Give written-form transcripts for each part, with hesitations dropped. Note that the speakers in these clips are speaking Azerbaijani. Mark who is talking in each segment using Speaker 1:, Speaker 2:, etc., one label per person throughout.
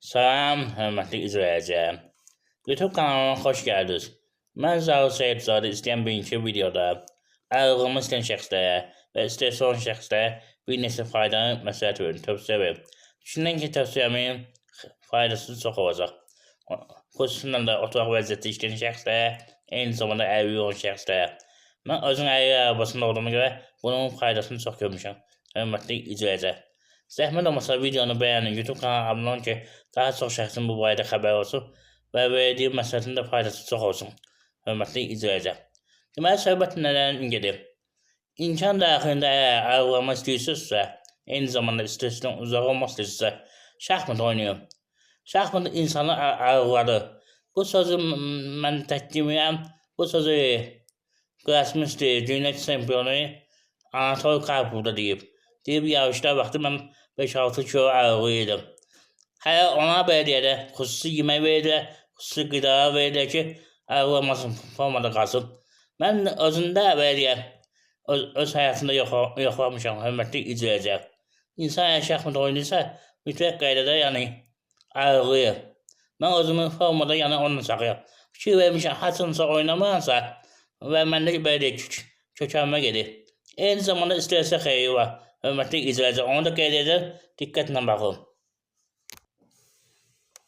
Speaker 1: Salam, hörmətli izləyicilər. YouTube kanalıma xoş gəldiniz. Mən Zaur Seyidzadə istəyən bugünkü videoda ayrılığımı istəyən şəxslərə və istəyəsi olan şəxslərə bir neçə faydalı məsləhət verin, tövsiyə verin. Düşünürəm ki, tövsiyəmin faydası çox olacaq. Xüsusilə də oturaq vəziyyətdə işləyən şəxslərə, eyni zamanda əriyli olan şəxslərə. Mən özüm əriyli arabasında olduğuma görə bunun faydasını çox görmüşəm, hörmətli izləyicilər. Zəhmət olmasa videonu bəyənin, YouTube kanalına abunə olun ki, daha çox şəxsin bu barədə xəbər olsun və verdiyim məsləhətin də faydası çox olsun, hörmətli izləyicilər. Deməli, söhbət nədən gedir? İmkan daxilində əgər ayrılmaq istəyirsinizsə, eyni zamanda stresindən uzaq olmaq istəyirsinizsə, şahmat oynayın. Şahmat insanı ayrıladır. Bu sözü mən tək deməyəm, bu sözü Qrasmisdir, dünya çempionu Anatol Karpov da deyib. Deyib, yarışlar vaxtı mən 5-6 kilo ayrılıydım. Hələ ona belə deyək də, xüsusi yemək verirlər, xüsusi qıdalar verirlər ki, ayrılmasın, formada qalsın. Mən özündə belə deyək, öz həyatında yoxlamışam, hörmətli izləyicilər. İnsan əgər şahmat oynayırsa, mütləq qaydada ayrılır. Mən özümü formada onunla saxlayam. Fikir vermişəm, haçınsa oynamıramsa və məndə belə deyək, kökəlmə gedir. Eyni zamanda istəyirsə xeyri var. Hörmətli izləyicilər, onu da qeyd edir, diqqətlə baxın.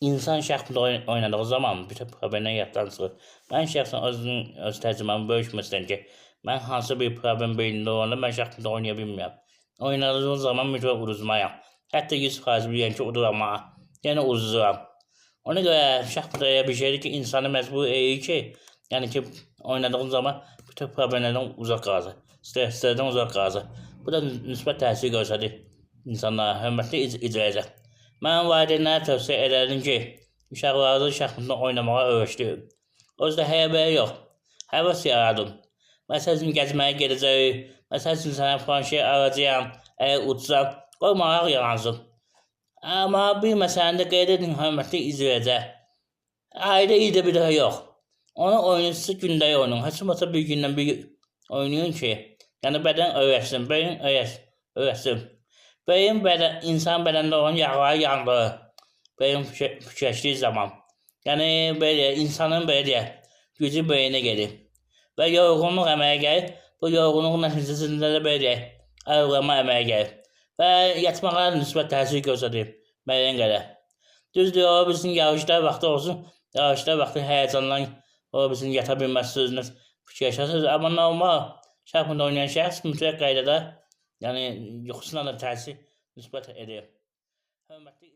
Speaker 1: İnsan şahmat oynadığı zaman bütün problemlər yaddan çıxır. Mən şəxsən öz təcrübəmi bölüşmək istəyirəm ki, mən hansı bir problem beynimdə olanda mən şahmat oynaya bilmirəm. Oynadığım zaman mütləq uduzmayam. Hətta 100% bilirəm ki, uduramağa, yəni uduzuram. Ona görə şahmat elə bir şeydir ki, insanı məcbur edir ki, yəni ki, oynadığım zaman bütün problemlərdən uzaq qalacaq, stresslərdən uzaq qalacaq. Bu da nisbət təsir göstərir insanlara, hörmətli izləyicilər. Mən valideynlərə tövsiyə edərdim ki, uşaqlarınızı şahmatla oynamağa öyrəşdirin. Özdə həyə-bəyə yox, həvəs yaradın. Məsəl üçün gəzməyə gedəcəyik, məsəl üçün sənə falan şey alacağam, əgər uçsam, qoy maraq yaransın. Amma bir məsələni də qeyd edin, hörmətli izləyicilər. Ayda ildə bir daha yox. Onu oynayıcısı gündəlik oynayın. Heç olmasa bir gündən bir oynayın ki, yəni bədən öyrəşsin, beyin öyrəşsin. Beyin insan bədəndə olan yağları yandırır. Beyin fikirləşdiyi zaman. Yəni belə insanın belə gücü beyinə gedir. Və yorğunluq əməyə gəlir. Bu yorğunluq nəticəsində də belə ayrılma əməyə gəlir. Və yatmağa nisbət təsir göstərir müəyyən qədər. Düzdür, o bizim yarışlar vaxtı olsun. Yarışlar vaxtı həyəcandan o bizim yata bilməzsiniz, fikirləşəsiniz. Amma normal şahmat oynayan şəxs mütləq qaydada, yəni yuxusuna da təsir nisbət edir. Hörmətli